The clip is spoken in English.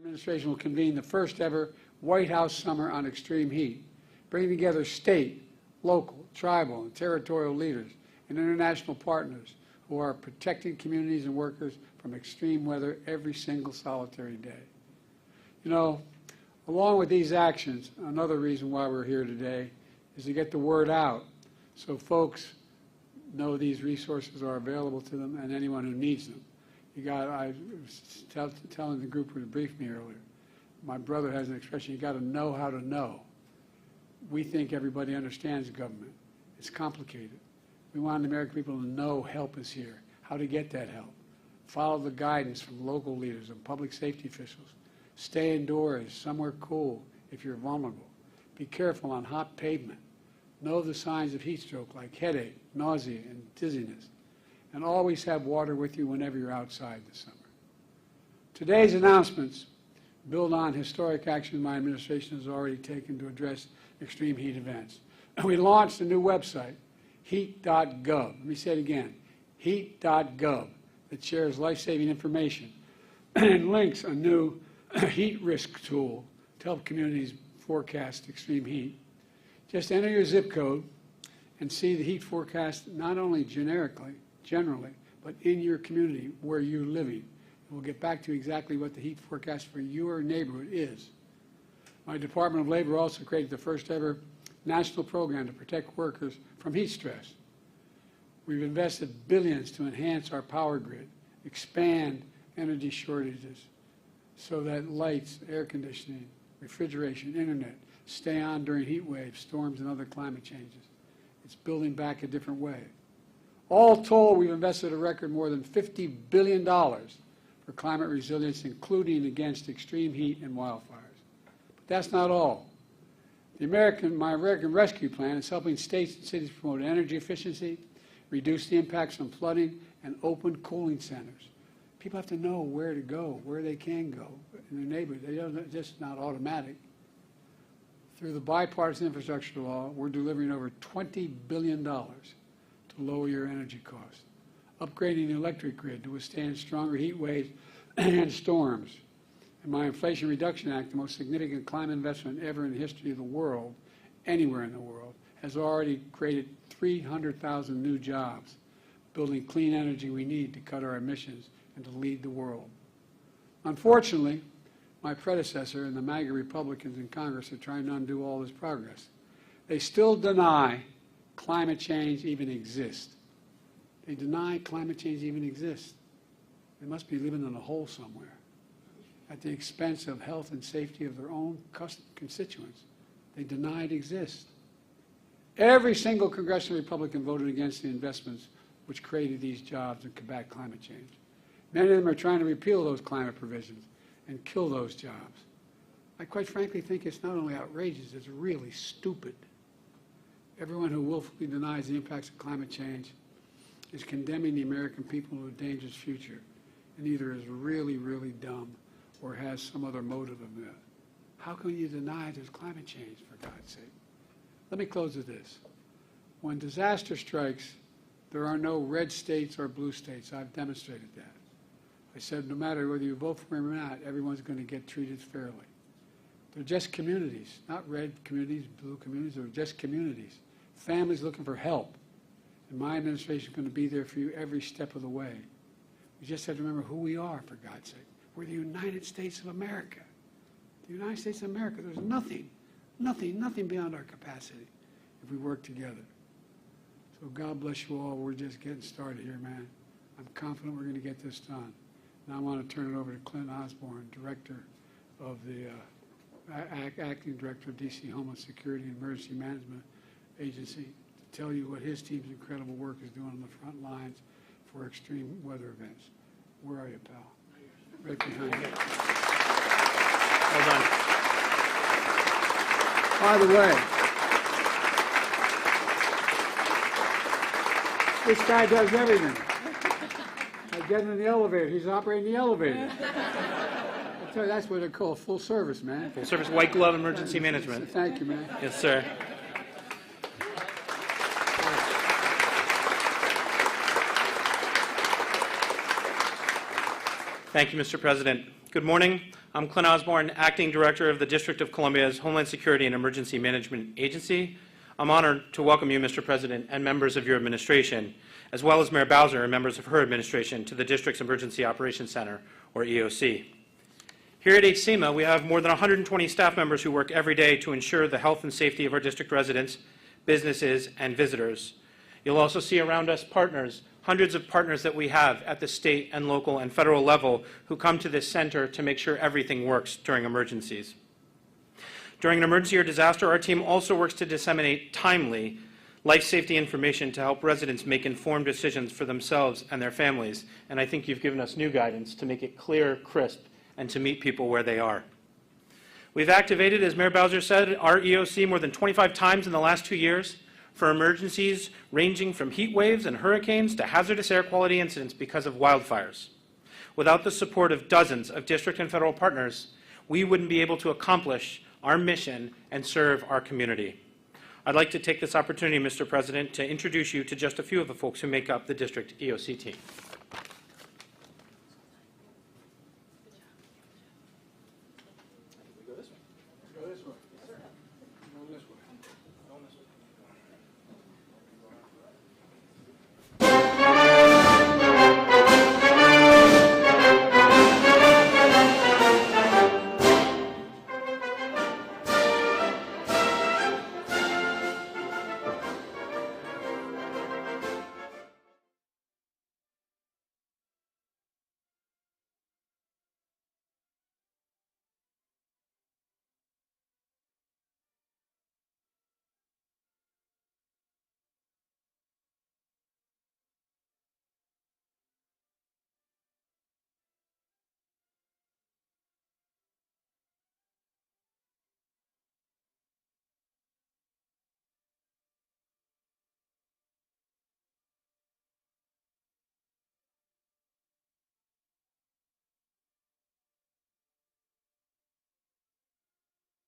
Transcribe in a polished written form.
Administration will convene the first ever White House Summer on Extreme Heat, bringing together state, local, tribal, and territorial leaders and international partners who are protecting communities and workers from extreme weather every single solitary day. You know, along with these actions, another reason why we're here today is to get the word out so folks know these resources are available to them and anyone who needs them. I was telling the group who briefed me earlier, my brother has an expression, you got to know how to know. We think everybody understands government. It's complicated. We want the American people to know help is here, how to get that help. Follow the guidance from local leaders and public safety officials. Stay indoors, somewhere cool if you're vulnerable. Be careful on hot pavement. Know the signs of heat stroke like headache, nausea, and dizziness. And always have water with you whenever you're outside this summer. Today's announcements build on historic action my administration has already taken to address extreme heat events. We launched a new website, heat.gov. Let me say it again, heat.gov, that shares life-saving information and links a new heat risk tool to help communities forecast extreme heat. Just enter your zip code and see the heat forecast not only generally, but in your community where you're living. And we'll get back to exactly what the heat forecast for your neighborhood is. My Department of Labor also created the first ever national program to protect workers from heat stress. We've invested billions to enhance our power grid, expand energy shortages so that lights, air conditioning, refrigeration, internet stay on during heat waves, storms, and other climate changes. It's building back a different way. All told, we've invested a record more than $50 billion for climate resilience, including against extreme heat and wildfires. But that's not all. My American Rescue Plan is helping states and cities promote energy efficiency, reduce the impacts from flooding, and open cooling centers. People have to know where to go, where they can go in their neighborhood. It's just not automatic. Through the bipartisan infrastructure law, we're delivering over $20 billion to lower your energy costs, upgrading the electric grid to withstand stronger heat waves and storms. And my Inflation Reduction Act, the most significant climate investment ever in the history of the world, anywhere in the world, has already created 300,000 new jobs, building clean energy we need to cut our emissions and to lead the world. Unfortunately, my predecessor and the MAGA Republicans in Congress are trying to undo all this progress. They still deny climate change even exists. They deny climate change even exists. They must be living in a hole somewhere at the expense of health and safety of their own constituents. They deny it exists. Every single congressional Republican voted against the investments which created these jobs and combat climate change. Many of them are trying to repeal those climate provisions and kill those jobs. I quite frankly think it's not only outrageous, it's really stupid. Everyone who willfully denies the impacts of climate change is condemning the American people to a dangerous future and either is really, really dumb or has some other motive of that. How can you deny there's climate change, for God's sake? Let me close with this. When disaster strikes, there are no red states or blue states. I've demonstrated that. I said no matter whether you vote for him or not, everyone's going to get treated fairly. They're just communities, not red communities, blue communities, they're just communities. Families looking for help. And my administration is going to be there for you every step of the way. We just have to remember who we are, for God's sake. We're the United States of America. The United States of America, there's nothing beyond our capacity if we work together. So God bless you all. We're just getting started here, man. I'm confident we're going to get this done. Now I want to turn it over to Clint Osborne, Director of the Acting Director of D.C. Homeland Security and Emergency Management Agency, to tell you what his team's incredible work is doing on the front lines for extreme weather events. Where are you, pal? Right behind you. Well done. By the way, this guy does everything. I get in the elevator, he's operating the elevator. I tell you, that's what they call full service, man. Full service white glove emergency management. Thank you, man. Yes, sir. Thank you, Mr. President. Good morning. I'm Clint Osborne, Acting Director of the District of Columbia's Homeland Security and Emergency Management Agency. I'm honored to welcome you, Mr. President, and members of your administration, as well as Mayor Bowser and members of her administration, to the District's Emergency Operations Center, or EOC. Here at HCEMA, we have more than 120 staff members who work every day to ensure the health and safety of our district residents, businesses, and visitors. You'll also see around us partners, hundreds of partners that we have at the state and local and federal level who come to this center to make sure everything works during emergencies. During an emergency or disaster, our team also works to disseminate timely life safety information to help residents make informed decisions for themselves and their families. And I think you've given us new guidance to make it clear, crisp, and to meet people where they are. We've activated, as Mayor Bowser said, our EOC more than 25 times in the last 2 years for emergencies ranging from heat waves and hurricanes to hazardous air quality incidents because of wildfires. Without the support of dozens of district and federal partners, we wouldn't be able to accomplish our mission and serve our community. I'd like to take this opportunity, Mr. President, to introduce you to just a few of the folks who make up the district EOC team. Go this way.